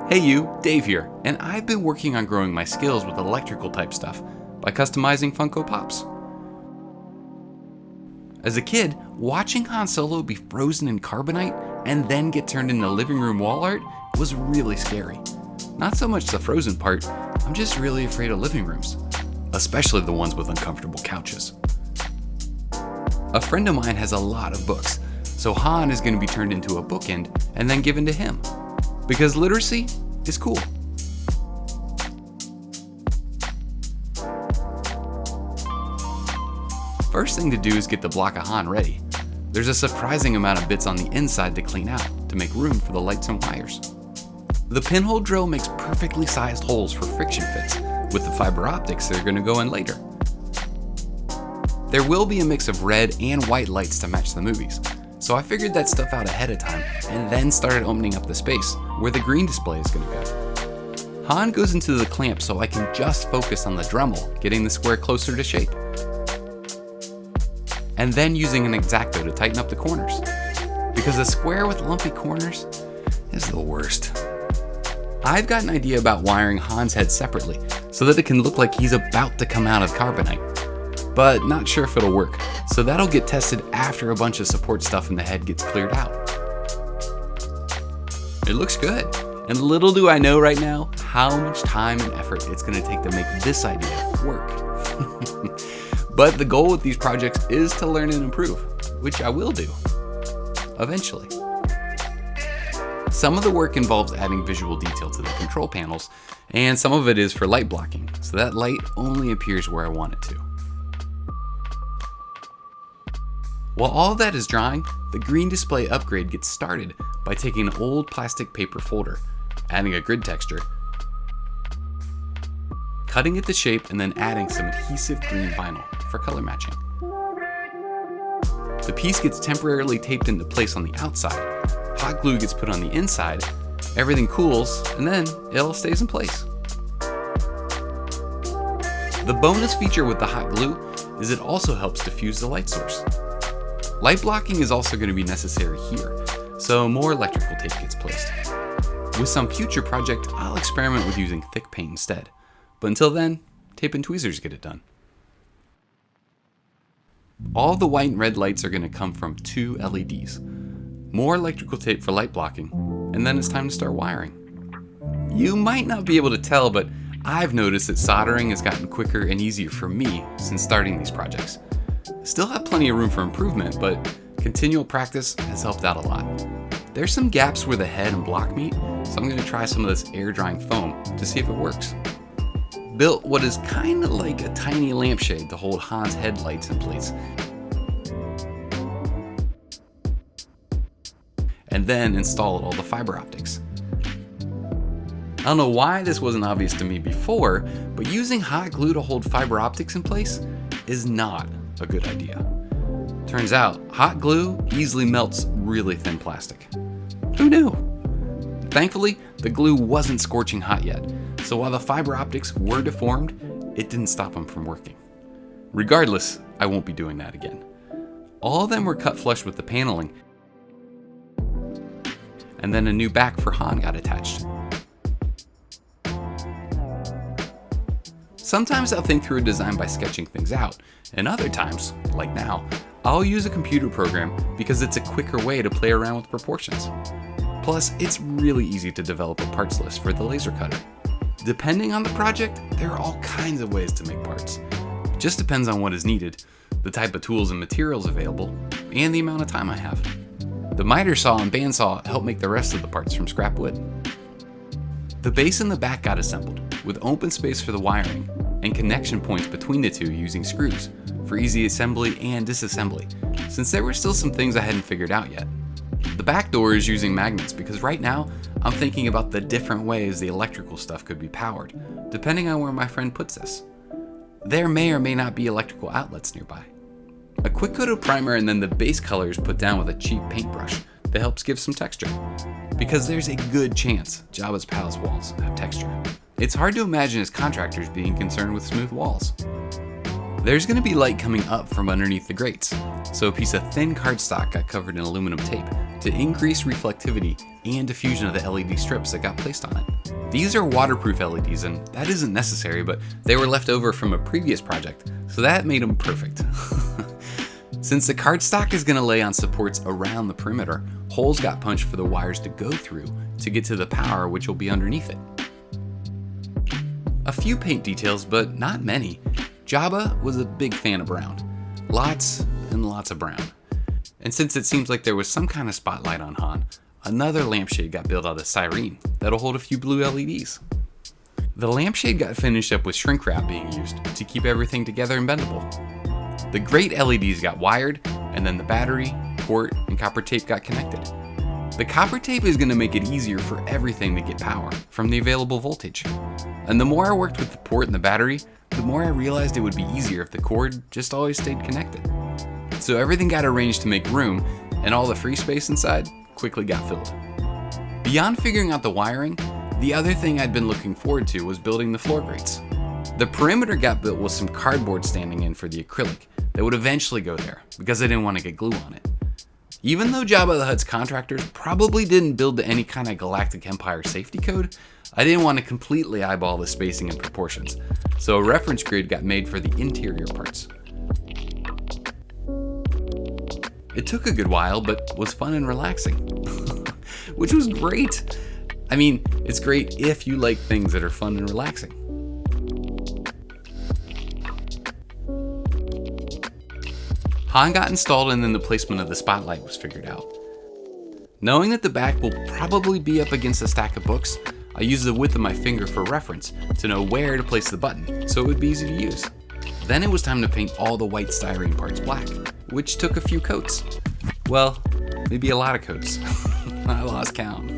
Hey you, Dave here, and I've been working on growing my skills with electrical type stuff by customizing Funko Pops. As a kid, watching Han Solo be frozen in carbonite and then get turned into living room wall art was really scary. Not so much the frozen part, I'm just really afraid of living rooms, especially the ones with uncomfortable couches. A friend of mine has a lot of books, so Han is going to be turned into a bookend and then given to him. Because literacy is cool. First thing to do is get the block of Han ready. There's a surprising amount of bits on the inside to clean out to make room for the lights and wires. The pinhole drill makes perfectly sized holes for friction fits with the fiber optics that are going to go in later. There will be a mix of red and white lights to match the movies, so I figured that stuff out ahead of time and then started opening up the space where the green display is going to go. Han goes into the clamp so I can just focus on the Dremel, getting the square closer to shape. And then using an X-Acto to tighten up the corners. Because a square with lumpy corners is the worst. I've got an idea about wiring Han's head separately so that it can look like he's about to come out of carbonite. But not sure if it'll work, so that'll get tested after a bunch of support stuff in the head gets cleared out. It looks good, and little do I know right now how much time and effort it's going to take to make this idea work. But the goal with these projects is to learn and improve, which I will do, eventually. Some of the work involves adding visual detail to the control panels, and some of it is for light blocking, so that light only appears where I want it to. While all of that is drying, the green display upgrade gets started by taking an old plastic paper folder, adding a grid texture, cutting it to shape, and then adding some adhesive green vinyl for color matching. The piece gets temporarily taped into place on the outside, hot glue gets put on the inside, everything cools, and then it all stays in place. The bonus feature with the hot glue is it also helps diffuse the light source. Light blocking is also going to be necessary here, so more electrical tape gets placed. With some future project, I'll experiment with using thick paint instead, but until then, tape and tweezers get it done. All the white and red lights are going to come from 2 LEDs. More electrical tape for light blocking, and then it's time to start wiring. You might not be able to tell, but I've noticed that soldering has gotten quicker and easier for me since starting these projects. Still have plenty of room for improvement, but continual practice has helped out a lot. There's some gaps where the head and block meet, so I'm going to try some of this air drying foam to see if it works. Built what is kind of like a tiny lampshade to hold Han's headlights in place. And then installed all the fiber optics. I don't know why this wasn't obvious to me before, but using hot glue to hold fiber optics in place is not a good idea. Turns out, hot glue easily melts really thin plastic. Who knew? Thankfully, the glue wasn't scorching hot yet, so while the fiber optics were deformed, it didn't stop them from working. Regardless, I won't be doing that again. All of them were cut flush with the paneling, and then a new back for Han got attached. Sometimes I'll think through a design by sketching things out, and other times, like now, I'll use a computer program because it's a quicker way to play around with proportions. Plus, it's really easy to develop a parts list for the laser cutter. Depending on the project, there are all kinds of ways to make parts. It just depends on what is needed, the type of tools and materials available, and the amount of time I have. The miter saw and bandsaw help make the rest of the parts from scrap wood. The base and the back got assembled, with open space for the wiring, and connection points between the two using screws, for easy assembly and disassembly, since there were still some things I hadn't figured out yet. The back door is using magnets because right now, I'm thinking about the different ways the electrical stuff could be powered, depending on where my friend puts this. There may or may not be electrical outlets nearby. A quick coat of primer and then the base color is put down with a cheap paintbrush that helps give some texture. Because there's a good chance Jabba's palace walls have texture. It's hard to imagine his contractors being concerned with smooth walls. There's going to be light coming up from underneath the grates, so a piece of thin cardstock got covered in aluminum tape to increase reflectivity and diffusion of the LED strips that got placed on it. These are waterproof LEDs, and that isn't necessary, but they were left over from a previous project, so that made them perfect. Since the cardstock is going to lay on supports around the perimeter, holes got punched for the wires to go through to get to the power, which will be underneath it. A few paint details, but not many. Jabba was a big fan of brown. Lots and lots of brown. And since it seems like there was some kind of spotlight on Han, another lampshade got built out of styrene that'll hold a few blue LEDs. The lampshade got finished up with shrink wrap being used to keep everything together and bendable. The Grate LEDs got wired, and then the battery, port, and copper tape got connected. The copper tape is going to make it easier for everything to get power from the available voltage. And the more I worked with the port and the battery, the more I realized it would be easier if the cord just always stayed connected. So everything got arranged to make room, and all the free space inside quickly got filled. Beyond figuring out the wiring, the other thing I'd been looking forward to was building the floor grates. The perimeter got built with some cardboard standing in for the acrylic that would eventually go there because I didn't want to get glue on it. Even though Jabba the Hutt's contractors probably didn't build to any kind of Galactic Empire safety code, I didn't want to completely eyeball the spacing and proportions, so a reference grid got made for the interior parts. It took a good while, but was fun and relaxing, which was great. I mean, it's great if you like things that are fun and relaxing. Han got installed, and then the placement of the spotlight was figured out. Knowing that the back will probably be up against a stack of books, I used the width of my finger for reference to know where to place the button, so it would be easy to use. Then it was time to paint all the white styrene parts black, which took a few coats. Well, maybe a lot of coats. I lost count.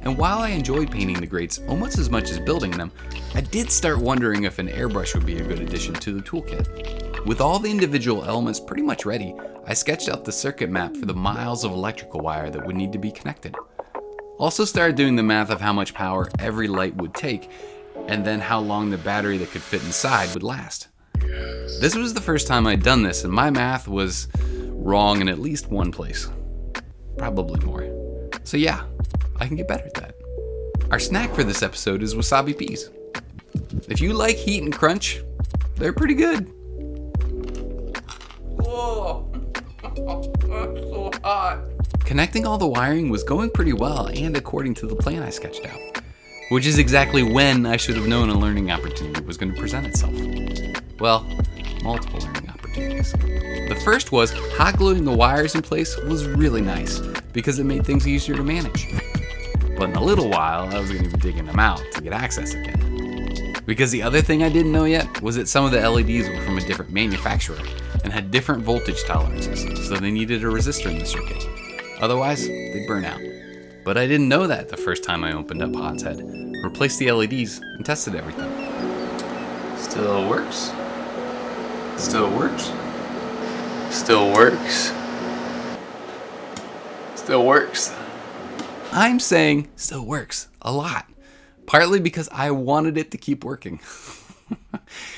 And while I enjoyed painting the grates almost as much as building them, I did start wondering if an airbrush would be a good addition to the toolkit. With all the individual elements pretty much ready, I sketched out the circuit map for the miles of electrical wire that would need to be connected. Also started doing the math of how much power every light would take, and then how long the battery that could fit inside would last. This was the first time I'd done this, and my math was wrong in at least one place. Probably more. So yeah, I can get better at that. Our snack for this episode is wasabi peas. If you like heat and crunch, they're pretty good. Whoa, that's so hot. Connecting all the wiring was going pretty well and according to the plan I sketched out, which is exactly when I should have known a learning opportunity was going to present itself. Well, multiple learning opportunities. The first was hot gluing the wires in place was really nice because it made things easier to manage. But in a little while, I was going to be digging them out to get access again. Because the other thing I didn't know yet was that some of the LEDs were from a different manufacturer and had different voltage tolerances, so they needed a resistor in the circuit. Otherwise, they'd burn out. But I didn't know that the first time I opened up Han's head, replaced the LEDs, and tested everything. Still works. Still works. Still works. Still works. I'm saying still works a lot. Partly because I wanted it to keep working.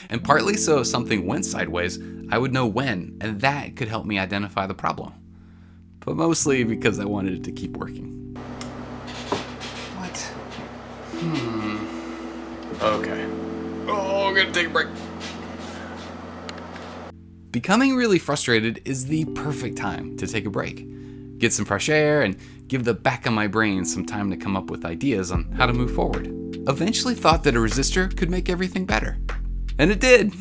And partly so if something went sideways, I would know when, and that could help me identify the problem. But mostly because I wanted it to keep working. What? Okay. Oh, I'm gonna take a break. Becoming really frustrated is the perfect time to take a break. Get some fresh air and give the back of my brain some time to come up with ideas on how to move forward. Eventually thought that a resistor could make everything better. And it did.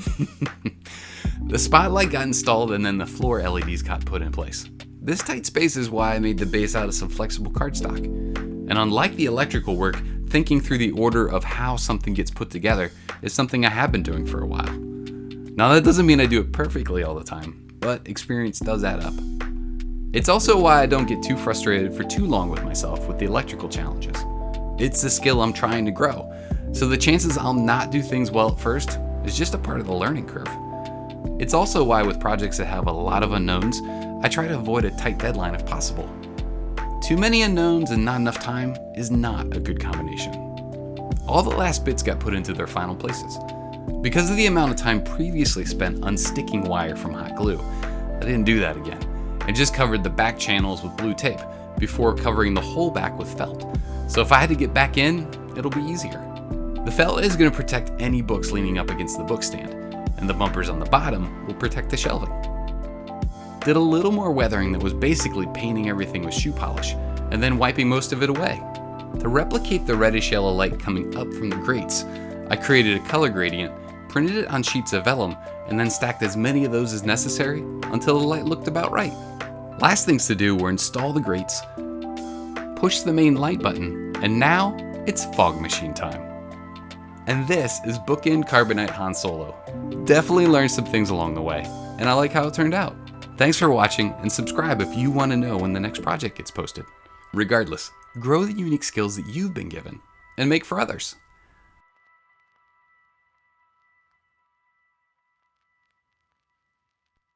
The spotlight got installed and then the floor LEDs got put in place. This tight space is why I made the base out of some flexible cardstock. And unlike the electrical work, thinking through the order of how something gets put together is something I have been doing for a while. Now that doesn't mean I do it perfectly all the time, but experience does add up. It's also why I don't get too frustrated for too long with myself with the electrical challenges. It's a skill I'm trying to grow, so the chances I'll not do things well at first is just a part of the learning curve. It's also why with projects that have a lot of unknowns, I try to avoid a tight deadline if possible. Too many unknowns and not enough time is not a good combination. All the last bits got put into their final places. Because of the amount of time previously spent unsticking wire from hot glue, I didn't do that again. I just covered the back channels with blue tape before covering the whole back with felt. So if I had to get back in, it'll be easier. The felt is going to protect any books leaning up against the bookstand, and the bumpers on the bottom will protect the shelving. Did a little more weathering that was basically painting everything with shoe polish, and then wiping most of it away. To replicate the reddish yellow light coming up from the grates, I created a color gradient, printed it on sheets of vellum, and then stacked as many of those as necessary until the light looked about right. Last things to do were install the grates, push the main light button, and now it's fog machine time. And this is Bookend Carbonite Han Solo. Definitely learned some things along the way, and I like how it turned out. Thanks for watching, and subscribe if you want to know when the next project gets posted. Regardless, grow the unique skills that you've been given, and make for others.